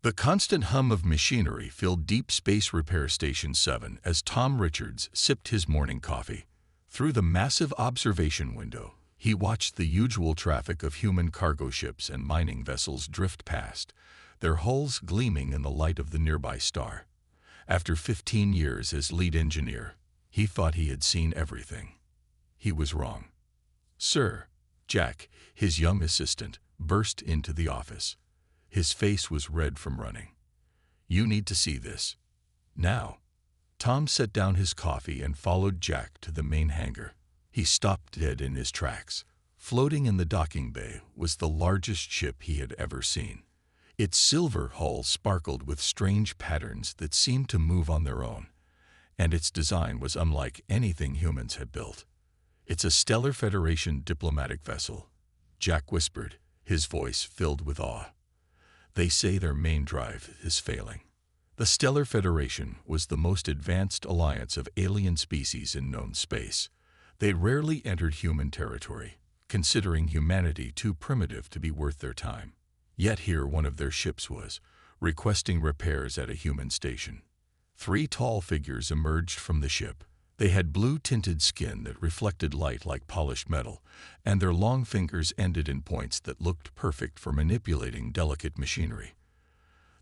The constant hum of machinery filled Deep Space Repair Station 7 as Tom Richards sipped his morning coffee. Through the massive observation window, he watched the usual traffic of human cargo ships and mining vessels drift past, their hulls gleaming in the light of the nearby star. After 15 years as lead engineer, he thought he had seen everything. He was wrong. "Sir," Jack, his young assistant, burst into the office. His face was red from running. "You need to see this. Now." Tom set down his coffee and followed Jack to the main hangar. He stopped dead in his tracks. Floating in the docking bay was the largest ship he had ever seen. Its silver hull sparkled with strange patterns that seemed to move on their own, and its design was unlike anything humans had built. "It's a Stellar Federation diplomatic vessel," Jack whispered, his voice filled with awe. "They say their main drive is failing." The Stellar Federation was the most advanced alliance of alien species in known space. They rarely entered human territory, considering humanity too primitive to be worth their time. Yet here one of their ships was, requesting repairs at a human station. 3 tall figures emerged from the ship. They had blue-tinted skin that reflected light like polished metal, and their long fingers ended in points that looked perfect for manipulating delicate machinery.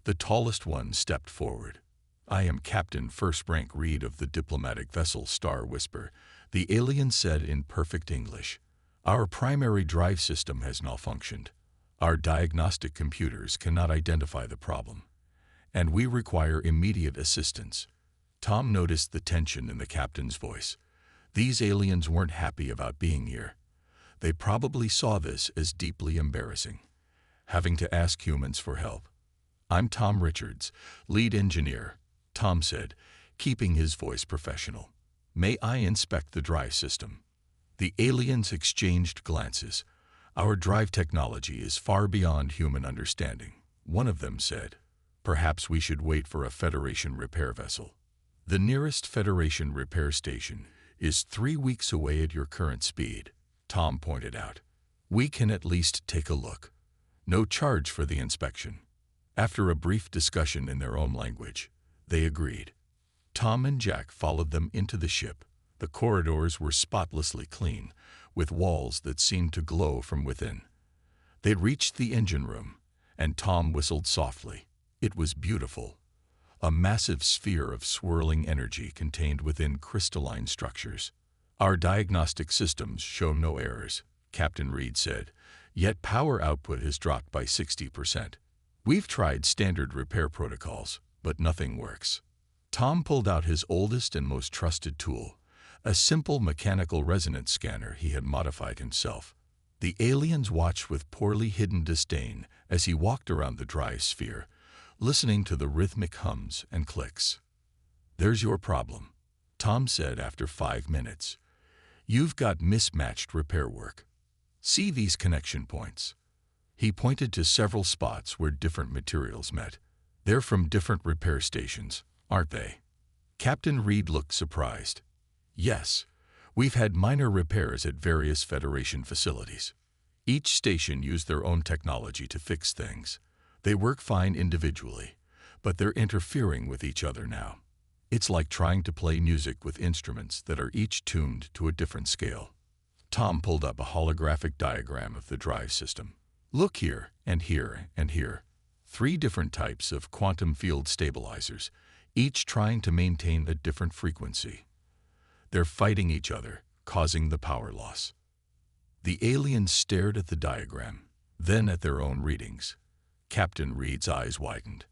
The tallest one stepped forward. "I am Captain First Rank Reed of the diplomatic vessel Star Whisper," the alien said in perfect English. "Our primary drive system has malfunctioned. Our diagnostic computers cannot identify the problem, and we require immediate assistance." Tom noticed the tension in the captain's voice. These aliens weren't happy about being here. They probably saw this as deeply embarrassing, having to ask humans for help. "I'm Tom Richards, lead engineer," Tom said, keeping his voice professional. "May I inspect the drive system?" The aliens exchanged glances. "Our drive technology is far beyond human understanding," one of them said. "Perhaps we should wait for a Federation repair vessel." "The nearest Federation repair station is 3 weeks away at your current speed," Tom pointed out. "We can at least take a look. No charge for the inspection." After a brief discussion in their own language, they agreed. Tom and Jack followed them into the ship. The corridors were spotlessly clean, with walls that seemed to glow from within. They reached the engine room, and Tom whistled softly. It was beautiful. A massive sphere of swirling energy contained within crystalline structures. "Our diagnostic systems show no errors," Captain Reed said, "yet power output has dropped by 60%. We've tried standard repair protocols, but nothing works." Tom pulled out his oldest and most trusted tool, a simple mechanical resonance scanner he had modified himself. The aliens watched with poorly hidden disdain as he walked around the drive sphere, listening to the rhythmic hums and clicks. "There's your problem," Tom said after 5 minutes. "You've got mismatched repair work. See these connection points?" He pointed to several spots where different materials met. "They're from different repair stations, aren't they?" Captain Reed looked surprised. "Yes, we've had minor repairs at various Federation facilities. Each station used their own technology to fix things. They work fine individually, but they're interfering with each other now. It's like trying to play music with instruments that are each tuned to a different scale." Tom pulled up a holographic diagram of the drive system. "Look here, and here, and here. 3 different types of quantum field stabilizers, each trying to maintain a different frequency. They're fighting each other, causing the power loss." The aliens stared at the diagram, then at their own readings. Captain Reed's eyes widened.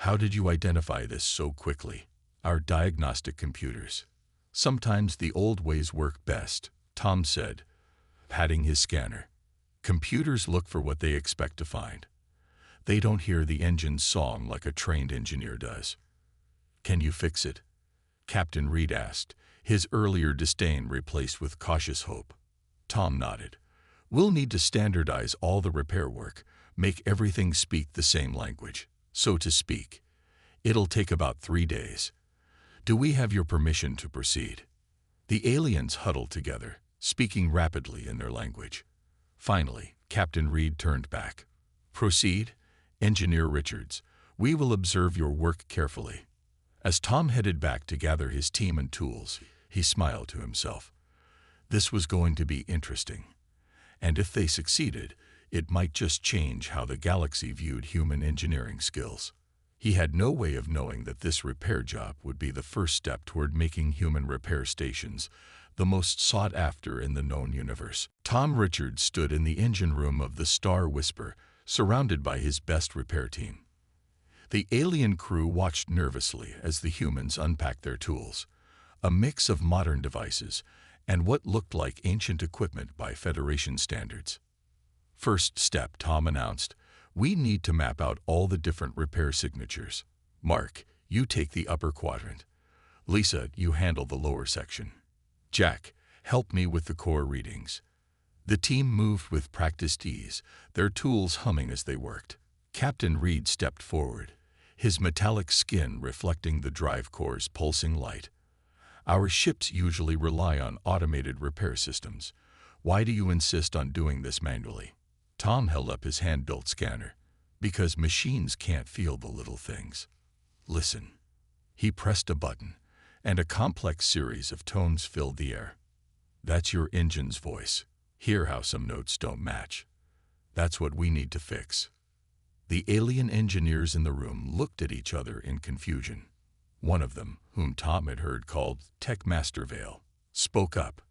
"How did you identify this so quickly?" "Our diagnostic computers. Sometimes the old ways work best," Tom said, patting his scanner. "Computers look for what they expect to find. They don't hear the engine's song like a trained engineer does." "Can you fix it?" Captain Reed asked, his earlier disdain replaced with cautious hope. Tom nodded. "We'll need to standardize all the repair work, make everything speak the same language, so to speak. It'll take about 3 days. Do we have your permission to proceed?" The aliens huddled together, speaking rapidly in their language. Finally, Captain Reed turned back. "Proceed, Engineer Richards. We will observe your work carefully." As Tom headed back to gather his team and tools, he smiled to himself. This was going to be interesting. And if they succeeded, it might just change how the galaxy viewed human engineering skills. He had no way of knowing that this repair job would be the first step toward making human repair stations the most sought after in the known universe. Tom Richards stood in the engine room of the Star Whisper, surrounded by his best repair team. The alien crew watched nervously as the humans unpacked their tools, a mix of modern devices and what looked like ancient equipment by Federation standards. "First step," Tom announced. "We need to map out all the different repair signatures. Mark, you take the upper quadrant. Lisa, you handle the lower section. Jack, help me with the core readings." The team moved with practiced ease, their tools humming as they worked. Captain Reed stepped forward, his metallic skin reflecting the drive core's pulsing light. "Our ships usually rely on automated repair systems. Why do you insist on doing this manually?" Tom held up his hand-built scanner. "Because machines can't feel the little things. Listen." He pressed a button, and a complex series of tones filled the air. "That's your engine's voice. Hear how some notes don't match? That's what we need to fix." The alien engineers in the room looked at each other in confusion. One of them, whom Tom had heard called Tech Master Vale, spoke up.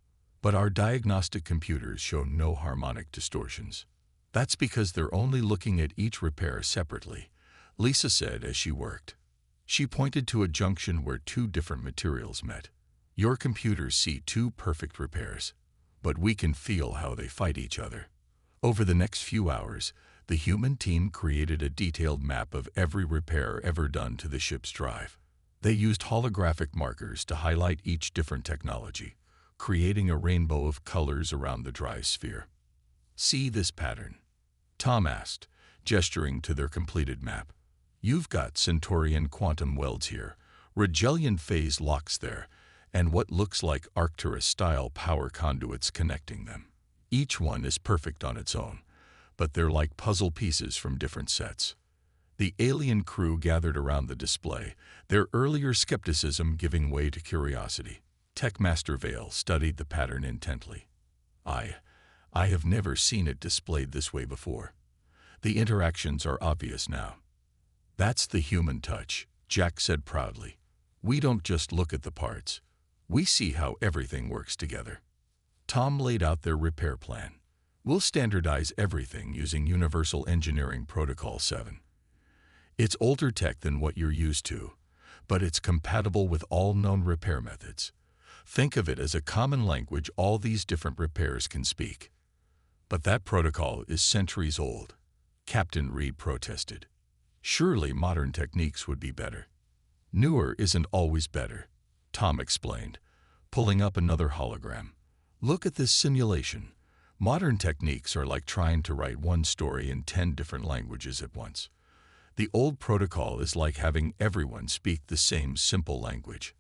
"But our diagnostic computers show no harmonic distortions." "That's because they're only looking at each repair separately," Lisa said as she worked. She pointed to a junction where two different materials met. "Your computers see two perfect repairs, but we can feel how they fight each other." Over the next few hours, the human team created a detailed map of every repair ever done to the ship's drive. They used holographic markers to highlight each different technology, creating a rainbow of colors around the drive sphere. "See this pattern?" Tom asked, gesturing to their completed map. "You've got Centaurian quantum welds here, Rigelian phase locks there, and what looks like Arcturus-style power conduits connecting them. Each one is perfect on its own, but they're like puzzle pieces from different sets." The alien crew gathered around the display, their earlier skepticism giving way to curiosity. Tech Master Vale studied the pattern intently. I have never seen it displayed this way before. The interactions are obvious now." "That's the human touch," Jack said proudly. "We don't just look at the parts. We see how everything works together." Tom laid out their repair plan. "We'll standardize everything using Universal Engineering Protocol 7. It's older tech than what you're used to, but it's compatible with all known repair methods. Think of it as a common language all these different repairs can speak." "But that protocol is centuries old," Captain Reed protested. "Surely modern techniques would be better." "Newer isn't always better," Tom explained, pulling up another hologram. "Look at this simulation. Modern techniques are like trying to write one story in 10 different languages at once. The old protocol is like having everyone speak the same simple language.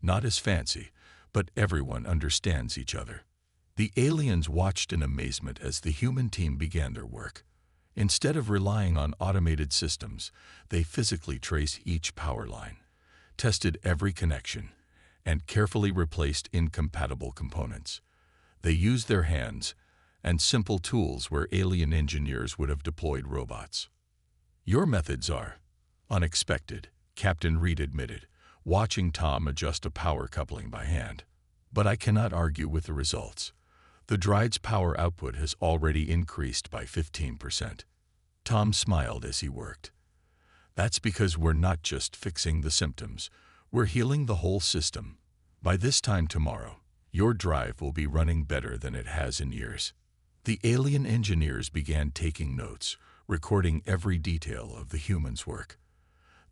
Not as fancy, but everyone understands each other." The aliens watched in amazement as the human team began their work. Instead of relying on automated systems, they physically traced each power line, tested every connection, and carefully replaced incompatible components. They used their hands and simple tools where alien engineers would have deployed robots. "Your methods are unexpected," Captain Reed admitted, watching Tom adjust a power coupling by hand. "But I cannot argue with the results. The drive's power output has already increased by 15%. Tom smiled as he worked. "That's because we're not just fixing the symptoms, we're healing the whole system. By this time tomorrow, your drive will be running better than it has in years." The alien engineers began taking notes, recording every detail of the humans' work.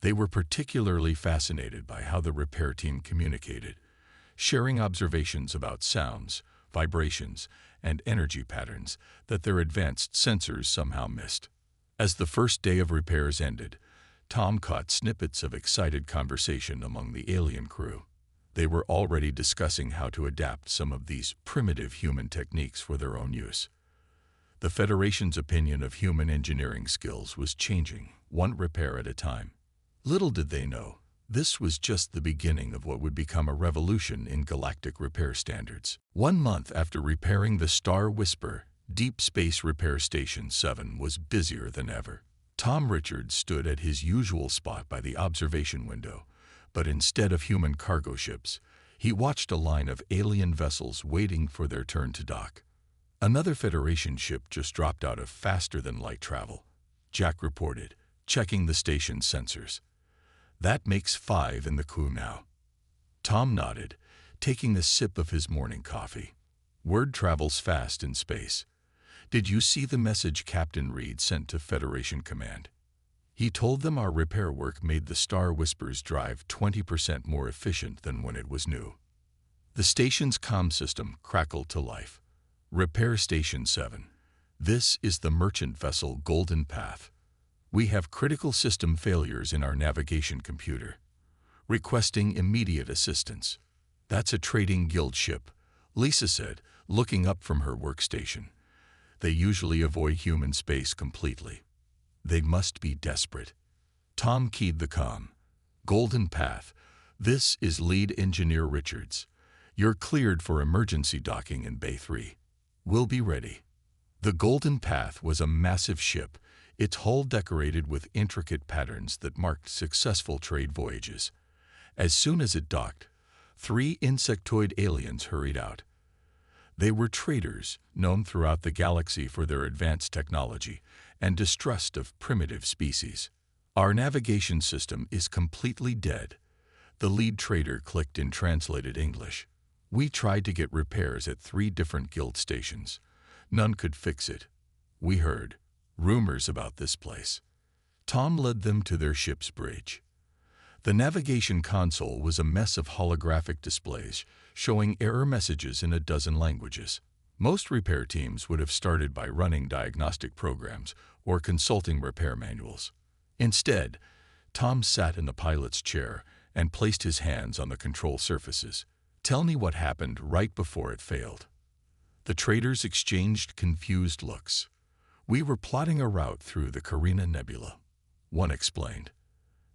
They were particularly fascinated by how the repair team communicated, sharing observations about sounds, vibrations, and energy patterns that their advanced sensors somehow missed. As the first day of repairs ended, Tom caught snippets of excited conversation among the alien crew. They were already discussing how to adapt some of these primitive human techniques for their own use. The Federation's opinion of human engineering skills was changing, one repair at a time. Little did they know, this was just the beginning of what would become a revolution in galactic repair standards. 1 month after repairing the Star Whisper, Deep Space Repair Station 7 was busier than ever. Tom Richards stood at his usual spot by the observation window, but instead of human cargo ships, he watched a line of alien vessels waiting for their turn to dock. Another Federation ship just dropped out of faster-than-light travel, Jack reported, checking the station's sensors. That makes 5 in the crew now. Tom nodded, taking a sip of his morning coffee. Word travels fast in space. Did you see the message Captain Reed sent to Federation Command? He told them our repair work made the Star Whisper's drive 20% more efficient than when it was new. The station's comm system crackled to life. Repair Station 7. This is the merchant vessel Golden Path. We have critical system failures in our navigation computer. Requesting immediate assistance. That's a trading guild ship, Lisa said, looking up from her workstation. They usually avoid human space completely. They must be desperate. Tom keyed the comm. Golden Path. This is Lead Engineer Richards. You're cleared for emergency docking in Bay 3. We'll be ready. The Golden Path was a massive ship, its hull decorated with intricate patterns that marked successful trade voyages. As soon as it docked, 3 insectoid aliens hurried out. They were traders, known throughout the galaxy for their advanced technology and distrust of primitive species. Our navigation system is completely dead. The lead trader clicked in translated English. We tried to get repairs at 3 different guild stations. None could fix it. We heard rumors about this place. Tom led them to their ship's bridge. The navigation console was a mess of holographic displays, showing error messages in a dozen languages. Most repair teams would have started by running diagnostic programs or consulting repair manuals. Instead, Tom sat in the pilot's chair and placed his hands on the control surfaces. Tell me what happened right before it failed. The traders exchanged confused looks. We were plotting a route through the Carina Nebula, one explained.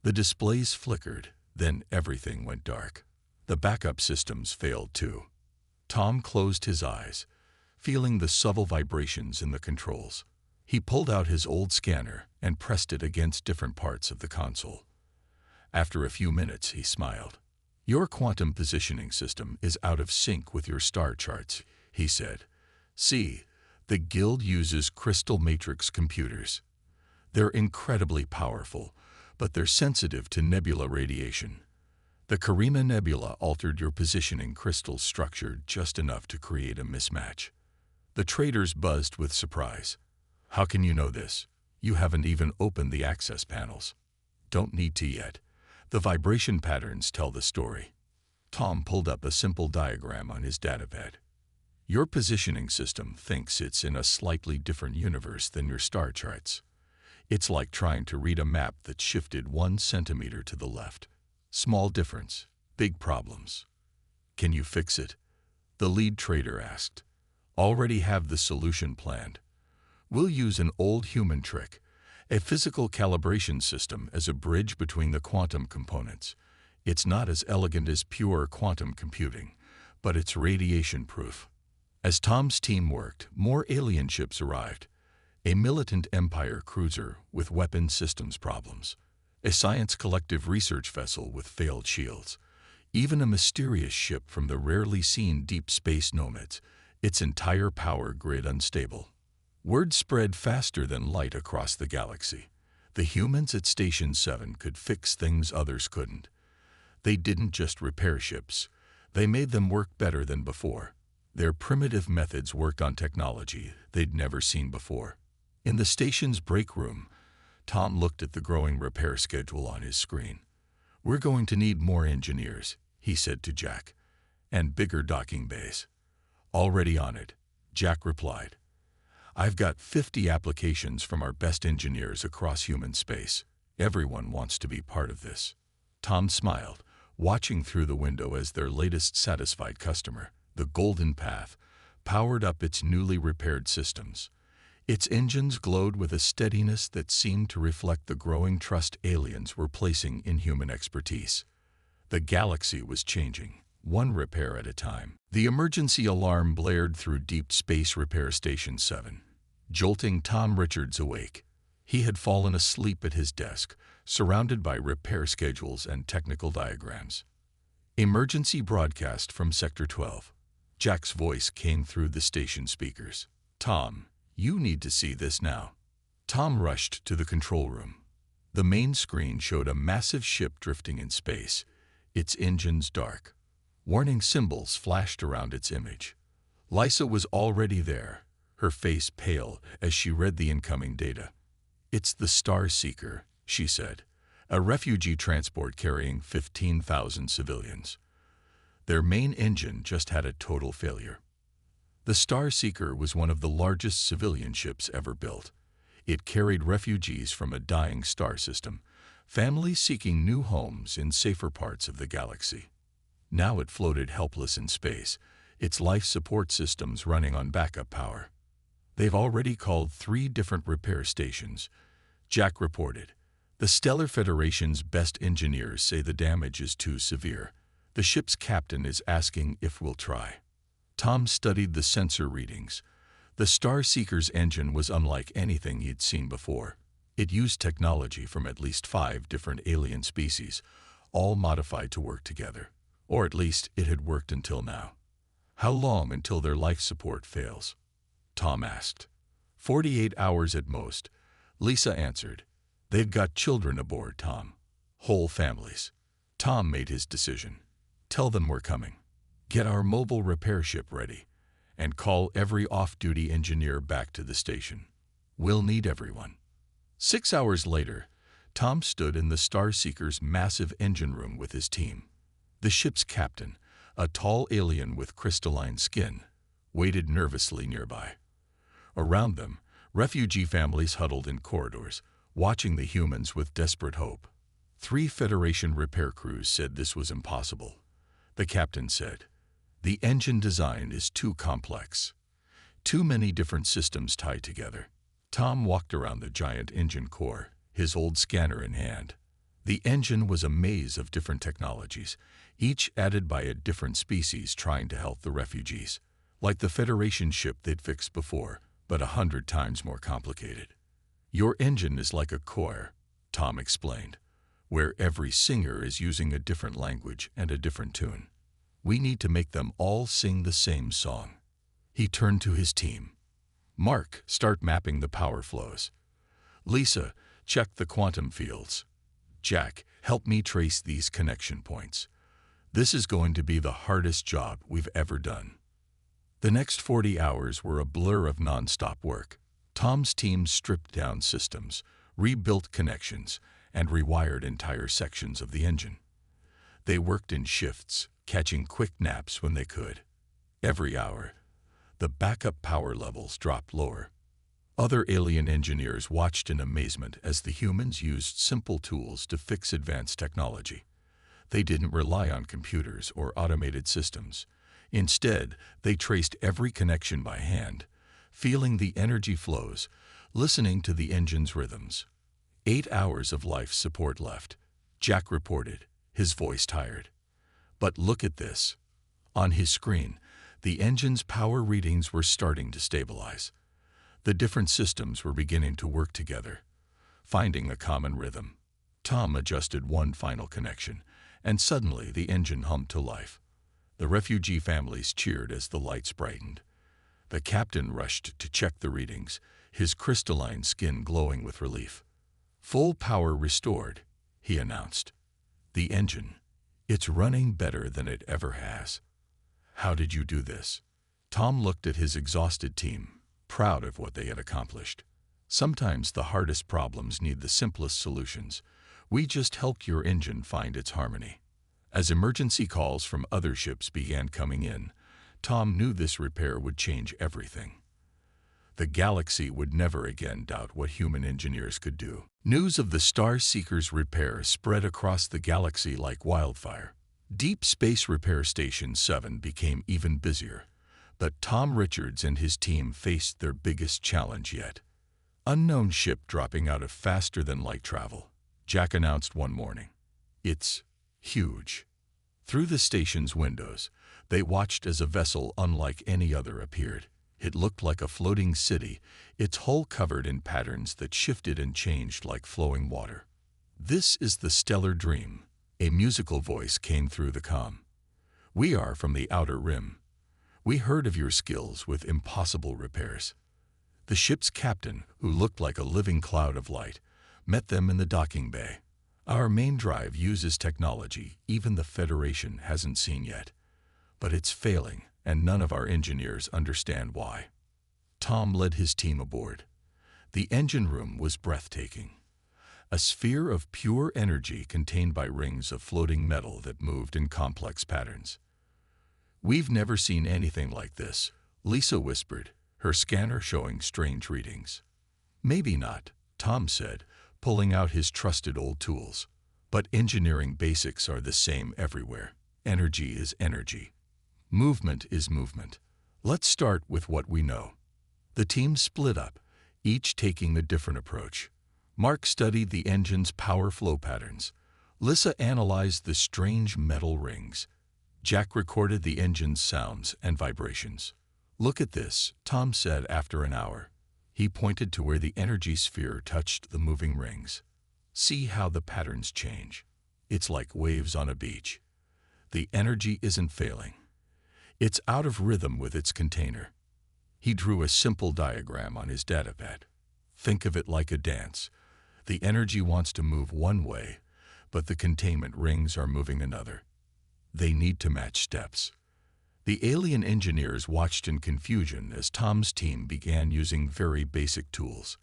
The displays flickered, then everything went dark. The backup systems failed too. Tom closed his eyes, feeling the subtle vibrations in the controls. He pulled out his old scanner and pressed it against different parts of the console. After a few minutes, he smiled. Your quantum positioning system is out of sync with your star charts, he said. See, the Guild uses crystal matrix computers. They're incredibly powerful, but they're sensitive to nebula radiation. The Carina Nebula altered your positioning crystal structure just enough to create a mismatch. The traders buzzed with surprise. How can you know this? You haven't even opened the access panels. Don't need to yet. The vibration patterns tell the story. Tom pulled up a simple diagram on his datapad. Your positioning system thinks it's in a slightly different universe than your star charts. It's like trying to read a map that shifted 1 centimeter to the left. Small difference, big problems. Can you fix it? The lead trader asked. Already have the solution planned. We'll use an old human trick, a physical calibration system as a bridge between the quantum components. It's not as elegant as pure quantum computing, but it's radiation-proof. As Tom's team worked, more alien ships arrived. A militant Empire cruiser with weapon systems problems, a science collective research vessel with failed shields, even a mysterious ship from the rarely seen deep space nomads, its entire power grid unstable. Word spread faster than light across the galaxy. The humans at Station 7 could fix things others couldn't. They didn't just repair ships, they made them work better than before. Their primitive methods worked on technology they'd never seen before. In the station's break room, Tom looked at the growing repair schedule on his screen. We're going to need more engineers, he said to Jack, and bigger docking bays. Already on it, Jack replied. I've got 50 applications from our best engineers across human space. Everyone wants to be part of this. Tom smiled, watching through the window as their latest satisfied customer, the Golden Path, powered up its newly repaired systems. Its engines glowed with a steadiness that seemed to reflect the growing trust aliens were placing in human expertise. The galaxy was changing, one repair at a time. The emergency alarm blared through Deep Space Repair Station 7, jolting Tom Richards awake. He had fallen asleep at his desk, surrounded by repair schedules and technical diagrams. Emergency broadcast from Sector 12. Jack's voice came through the station speakers. "Tom, you need to see this now." Tom rushed to the control room. The main screen showed a massive ship drifting in space, its engines dark. Warning symbols flashed around its image. Lisa was already there, her face pale as she read the incoming data. "It's the Star Seeker," she said, "a refugee transport carrying 15,000 civilians. Their main engine just had a total failure." The Star Seeker was one of the largest civilian ships ever built. It carried refugees from a dying star system, families seeking new homes in safer parts of the galaxy. Now it floated helpless in space, its life support systems running on backup power. "They've already called 3 different repair stations," Jack reported. "The Stellar Federation's best engineers say the damage is too severe. The ship's captain is asking if we'll try." Tom studied the sensor readings. The Star Seeker's engine was unlike anything he'd seen before. It used technology from at least 5 different alien species, all modified to work together. Or at least it had worked until now. "How long until their life support fails?" Tom asked. 48 hours at most," Lisa answered. "They've got children aboard, Tom. Whole families." Tom made his decision. "Tell them we're coming. Get our mobile repair ship ready, and call every off-duty engineer back to the station. We'll need everyone." 6 hours later, Tom stood in the Star Seeker's massive engine room with his team. The ship's captain, a tall alien with crystalline skin, waited nervously nearby. Around them, refugee families huddled in corridors, watching the humans with desperate hope. 3 Federation repair crews said this was impossible. The captain said, "The engine design is too complex. Too many different systems tied together." Tom walked around the giant engine core, his old scanner in hand. The engine was a maze of different technologies, each added by a different species trying to help the refugees. Like the Federation ship they'd fixed before, but 100 times more complicated. "Your engine is like a choir," Tom explained, "where every singer is using a different language and a different tune. We need to make them all sing the same song." He turned to his team. "Mark, start mapping the power flows. Lisa, check the quantum fields. Jack, help me trace these connection points. This is going to be the hardest job we've ever done." The next 40 hours were a blur of non-stop work. Tom's team stripped down systems, rebuilt connections, and rewired entire sections of the engine. They worked in shifts, catching quick naps when they could. Every hour, the backup power levels dropped lower. Other alien engineers watched in amazement as the humans used simple tools to fix advanced technology. They didn't rely on computers or automated systems. Instead, they traced every connection by hand, feeling the energy flows, listening to the engine's rhythms. 8 hours of life support left, Jack reported, his voice tired. "But look at this." On his screen, the engine's power readings were starting to stabilize. The different systems were beginning to work together, finding a common rhythm. Tom adjusted one final connection, and suddenly the engine hummed to life. The refugee families cheered as the lights brightened. The captain rushed to check the readings, his crystalline skin glowing with relief. "Full power restored," he announced. "The engine, it's running better than it ever has." "How did you do this?" Tom looked at his exhausted team, proud of what they had accomplished. "Sometimes the hardest problems need the simplest solutions. We just helped your engine find its harmony." As emergency calls from other ships began coming in, Tom knew this repair would change everything. The galaxy would never again doubt what human engineers could do. News of the Star Seeker's repair spread across the galaxy like wildfire. Deep Space Repair Station 7 became even busier. But Tom Richards and his team faced their biggest challenge yet. Unknown ship dropping out of faster-than-light travel. Jack announced one morning. It's huge. Through the station's windows, they watched as a vessel unlike any other appeared. It looked like a floating city, its hull covered in patterns that shifted and changed like flowing water. "This is the Stellar Dream," a musical voice came through the comm. "We are from the Outer Rim. We heard of your skills with impossible repairs." The ship's captain, who looked like a living cloud of light, met them in the docking bay. "Our main drive uses technology even the Federation hasn't seen yet. But it's failing, and none of our engineers understand why." Tom led his team aboard. The engine room was breathtaking. A sphere of pure energy contained by rings of floating metal that moved in complex patterns. "We've never seen anything like this," Lisa whispered, her scanner showing strange readings. "Maybe not," Tom said, pulling out his trusted old tools. "But engineering basics are the same everywhere. Energy is energy. Movement is movement. Let's start with what we know." The team split up, each taking a different approach. Mark studied the engine's power flow patterns. Lisa analyzed the strange metal rings. Jack recorded the engine's sounds and vibrations. "Look at this," Tom said after an hour. He pointed to where the energy sphere touched the moving rings. "See how the patterns change. It's like waves on a beach. The energy isn't failing. It's out of rhythm with its container." He drew a simple diagram on his datapad. "Think of it like a dance. The energy wants to move one way, but the containment rings are moving another. They need to match steps." The alien engineers watched in confusion as Tom's team began using very basic tools.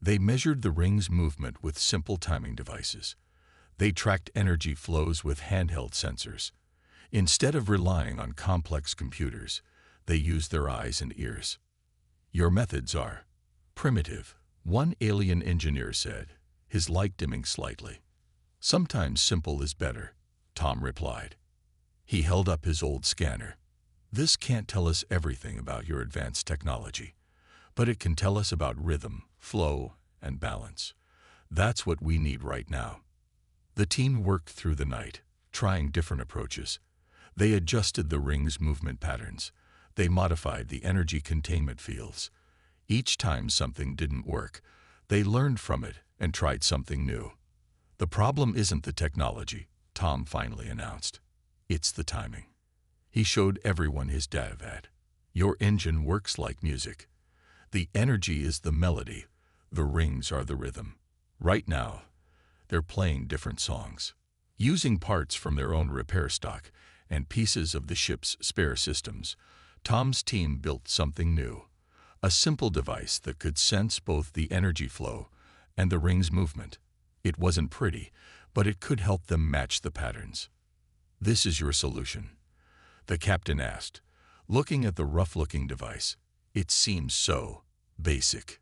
They measured the ring's movement with simple timing devices. They tracked energy flows with handheld sensors. Instead of relying on complex computers, they used their eyes and ears. "Your methods are primitive," one alien engineer said, his light dimming slightly. "Sometimes simple is better," Tom replied. He held up his old scanner. "This can't tell us everything about your advanced technology, but it can tell us about rhythm, flow, and balance. That's what we need right now." The team worked through the night, trying different approaches. They adjusted the ring's movement patterns. They modified the energy containment fields. Each time something didn't work, they learned from it and tried something new. "The problem isn't the technology," Tom finally announced. "It's the timing." He showed everyone his datapad. "Your engine works like music. The energy is the melody. The rings are the rhythm. Right now, they're playing different songs. Using parts from their own repair stock and pieces of the ship's spare systems, Tom's team built something new. A simple device that could sense both the energy flow and the ring's movement. It wasn't pretty, but it could help them match the patterns. "This is your solution?" the captain asked, looking at the rough-looking device. "It seems so basic."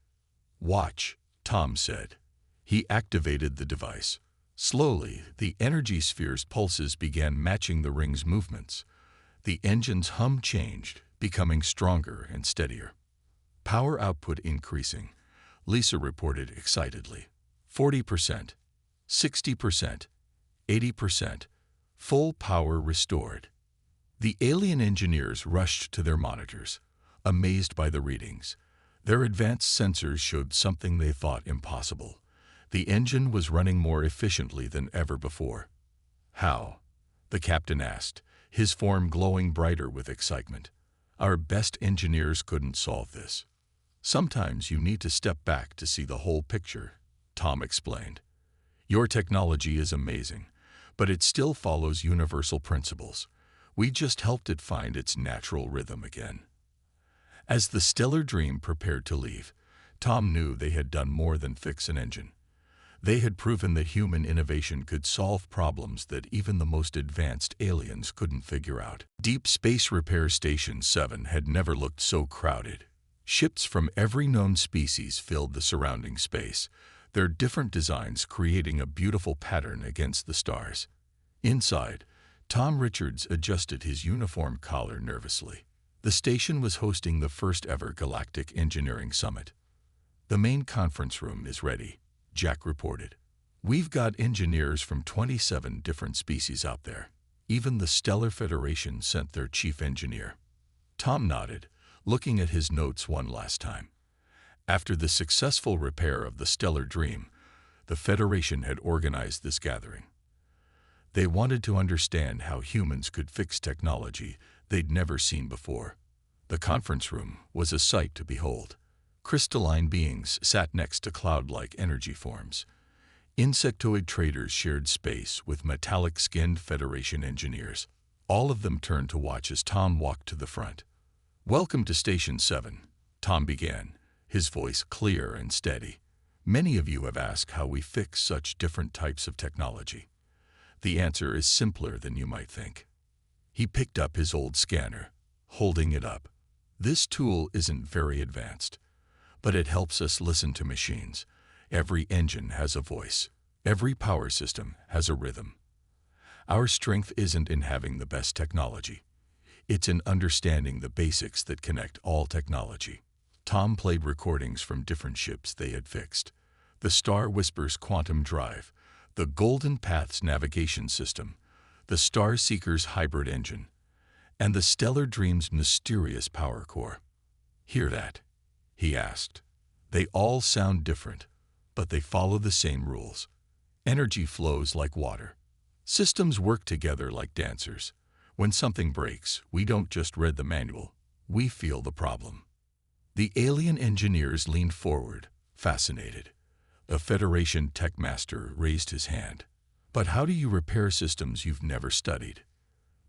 "Watch," Tom said. He activated the device. Slowly, the energy sphere's pulses began matching the ring's movements. The engine's hum changed, becoming stronger and steadier. "Power output increasing," Lisa reported excitedly. 40%, 60%, 80%, full power restored." The alien engineers rushed to their monitors, amazed by the readings. Their advanced sensors showed something they thought impossible. The engine was running more efficiently than ever before. "How?" the captain asked, his form glowing brighter with excitement. "Our best engineers couldn't solve this." "Sometimes you need to step back to see the whole picture," Tom explained. "Your technology is amazing, but it still follows universal principles. We just helped it find its natural rhythm again." As the Stellar Dream prepared to leave, Tom knew they had done more than fix an engine. They had proven that human innovation could solve problems that even the most advanced aliens couldn't figure out. Deep Space Repair Station 7 had never looked so crowded. Ships from every known species filled the surrounding space, their different designs creating a beautiful pattern against the stars. Inside, Tom Richards adjusted his uniform collar nervously. The station was hosting the first-ever Galactic Engineering Summit. "The main conference room is ready," Jack reported. "We've got engineers from 27 different species out there. Even the Stellar Federation sent their chief engineer." Tom nodded, looking at his notes one last time. After the successful repair of the Stellar Dream, the Federation had organized this gathering. They wanted to understand how humans could fix technology they'd never seen before. The conference room was a sight to behold. Crystalline beings sat next to cloud-like energy forms. Insectoid traders shared space with metallic-skinned Federation engineers. All of them turned to watch as Tom walked to the front. "Welcome to Station 7, Tom began, his voice clear and steady. "Many of you have asked how we fix such different types of technology. The answer is simpler than you might think." He picked up his old scanner, holding it up. "This tool isn't very advanced, but it helps us listen to machines. Every engine has a voice. Every power system has a rhythm. Our strength isn't in having the best technology. It's in understanding the basics that connect all technology." Tom played recordings from different ships they had fixed. The Star Whisper's quantum drive, the Golden Path's navigation system, the Star Seeker's hybrid engine, and the Stellar Dream's mysterious power core. "Hear that?" he asked. "They all sound different, but they follow the same rules. Energy flows like water. Systems work together like dancers. When something breaks, we don't just read the manual, we feel the problem." The alien engineers leaned forward, fascinated. A Federation tech master raised his hand. "But how do you repair systems you've never studied?"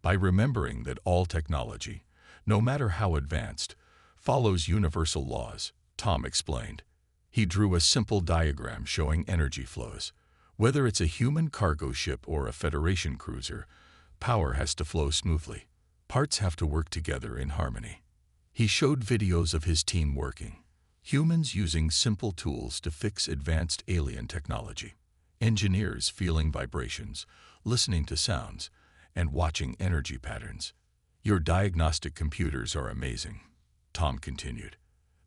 "By remembering that all technology, no matter how advanced, follows universal laws," Tom explained. He drew a simple diagram showing energy flows. Whether it's a human cargo ship or a Federation cruiser, power has to flow smoothly. Parts have to work together in harmony. He showed videos of his team working. Humans using simple tools to fix advanced alien technology. Engineers feeling vibrations, listening to sounds, and watching energy patterns. "Your diagnostic computers are amazing," Tom continued.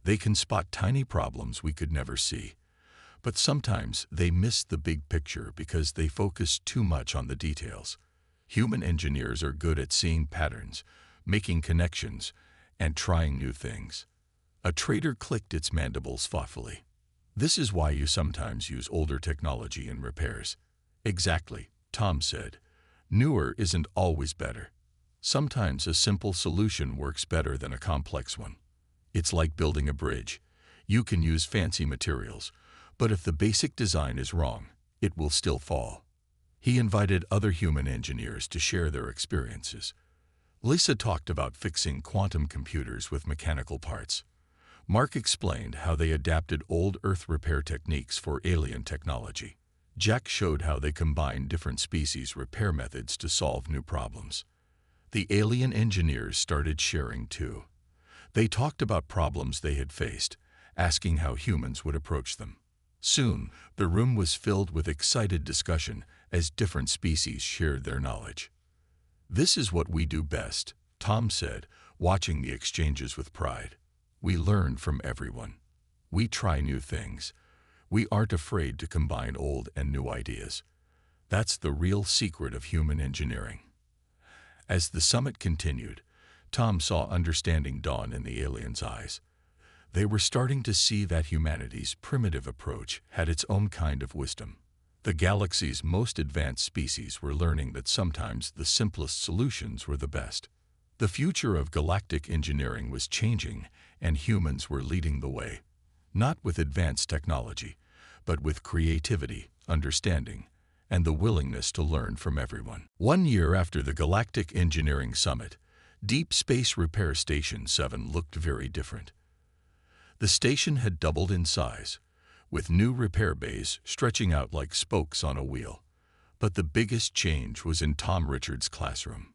"They can spot tiny problems we could never see. But sometimes they miss the big picture because they focus too much on the details. Human engineers are good at seeing patterns, making connections, and trying new things." A trader clicked its mandibles thoughtfully. "This is why you sometimes use older technology in repairs." "Exactly," Tom said. "Newer isn't always better. Sometimes a simple solution works better than a complex one. It's like building a bridge. You can use fancy materials, but if the basic design is wrong, it will still fall." He invited other human engineers to share their experiences. Lisa talked about fixing quantum computers with mechanical parts. Mark explained how they adapted old Earth repair techniques for alien technology. Jack showed how they combined different species repair methods to solve new problems. The alien engineers started sharing too. They talked about problems they had faced, asking how humans would approach them. Soon, the room was filled with excited discussion as different species shared their knowledge. "This is what we do best," Tom said, watching the exchanges with pride. "We learn from everyone. We try new things. We aren't afraid to combine old and new ideas. That's the real secret of human engineering." As the summit continued, Tom saw understanding dawn in the aliens' eyes. They were starting to see that humanity's primitive approach had its own kind of wisdom. The galaxy's most advanced species were learning that sometimes the simplest solutions were the best. The future of galactic engineering was changing, and humans were leading the way. Not with advanced technology, but with creativity, understanding, and the willingness to learn from everyone. 1 year after the Galactic Engineering Summit, Deep Space Repair Station 7 looked very different. The station had doubled in size, with new repair bays stretching out like spokes on a wheel. But the biggest change was in Tom Richards' classroom.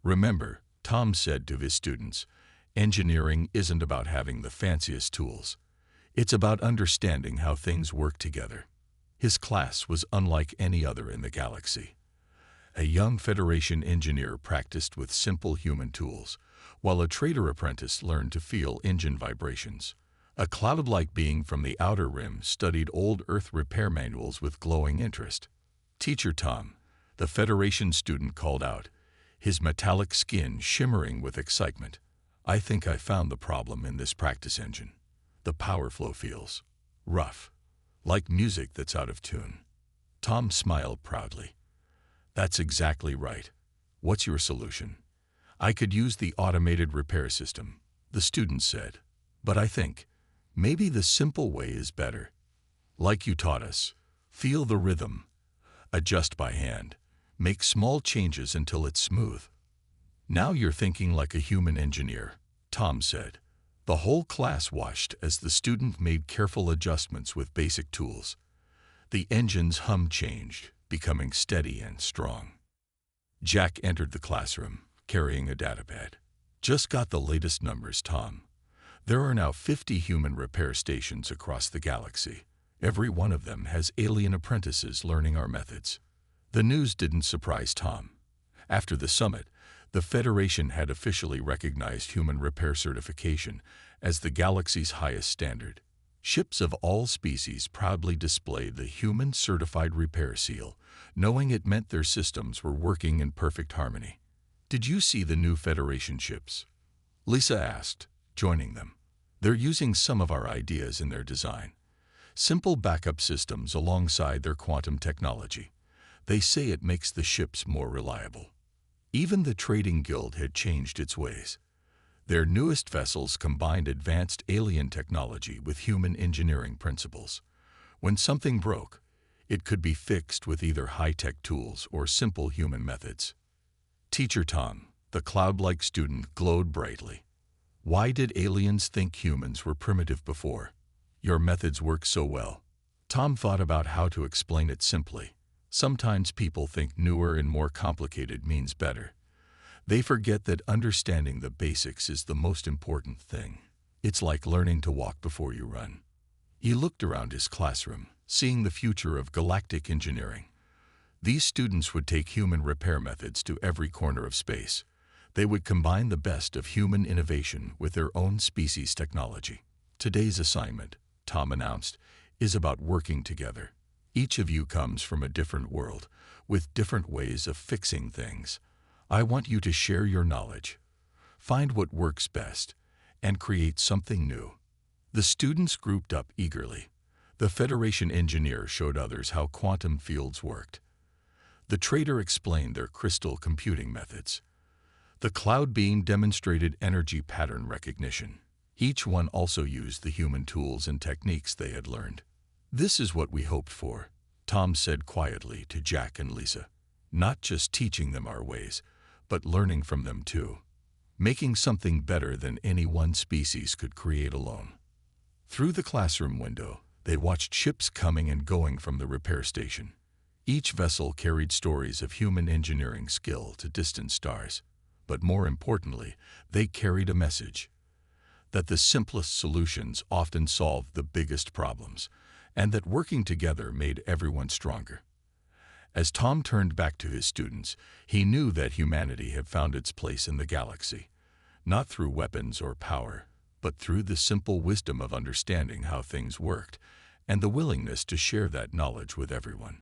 "Remember," Tom said to his students, "engineering isn't about having the fanciest tools. It's about understanding how things work together." His class was unlike any other in the galaxy. A young Federation engineer practiced with simple human tools, while a trader apprentice learned to feel engine vibrations. A cloud-like being from the outer rim studied old Earth repair manuals with glowing interest. Teacher Tom, the Federation student, called out, his metallic skin shimmering with excitement. I think I found the problem in this practice engine. The power flow feels rough, like music that's out of tune. Tom smiled proudly. That's exactly right. What's your solution? I could use the automated repair system, the student said. But I think maybe the simple way is better. Like you taught us, feel the rhythm, adjust by hand, make small changes until it's smooth. Now you're thinking like a human engineer, Tom said. The whole class watched as the student made careful adjustments with basic tools. The engine's hum changed, becoming steady and strong. Jack entered the classroom, carrying a datapad. Just got the latest numbers, Tom. There are now 50 human repair stations across the galaxy. Every one of them has alien apprentices learning our methods. The news didn't surprise Tom. After the summit, the Federation had officially recognized human repair certification as the galaxy's highest standard. Ships of all species proudly displayed the Human Certified Repair Seal, knowing it meant their systems were working in perfect harmony. Did you see the new Federation ships? Lisa asked, joining them. They're using some of our ideas in their design. Simple backup systems alongside their quantum technology. They say it makes the ships more reliable. Even the Trading Guild had changed its ways. Their newest vessels combined advanced alien technology with human engineering principles. When something broke, it could be fixed with either high-tech tools or simple human methods. Teacher Tom, the cloud-like student, glowed brightly. Why did aliens think humans were primitive before? Your methods work so well. Tom thought about how to explain it simply. Sometimes people think newer and more complicated means better. They forget that understanding the basics is the most important thing. It's like learning to walk before you run. He looked around his classroom, seeing the future of galactic engineering. These students would take human repair methods to every corner of space. They would combine the best of human innovation with their own species' technology. Today's assignment, Tom announced, is about working together. Each of you comes from a different world, with different ways of fixing things. I want you to share your knowledge, find what works best, and create something new. The students grouped up eagerly. The Federation engineer showed others how quantum fields worked. The trader explained their crystal computing methods. The cloud being demonstrated energy pattern recognition. Each one also used the human tools and techniques they had learned. This is what we hoped for, Tom said quietly to Jack and Lisa. Not just teaching them our ways, but learning from them too. Making something better than any one species could create alone. Through the classroom window, they watched ships coming and going from the repair station. Each vessel carried stories of human engineering skill to distant stars. But more importantly, they carried a message that the simplest solutions often solved the biggest problems, and that working together made everyone stronger. As Tom turned back to his students, he knew that humanity had found its place in the galaxy, not through weapons or power, but through the simple wisdom of understanding how things worked and the willingness to share that knowledge with everyone.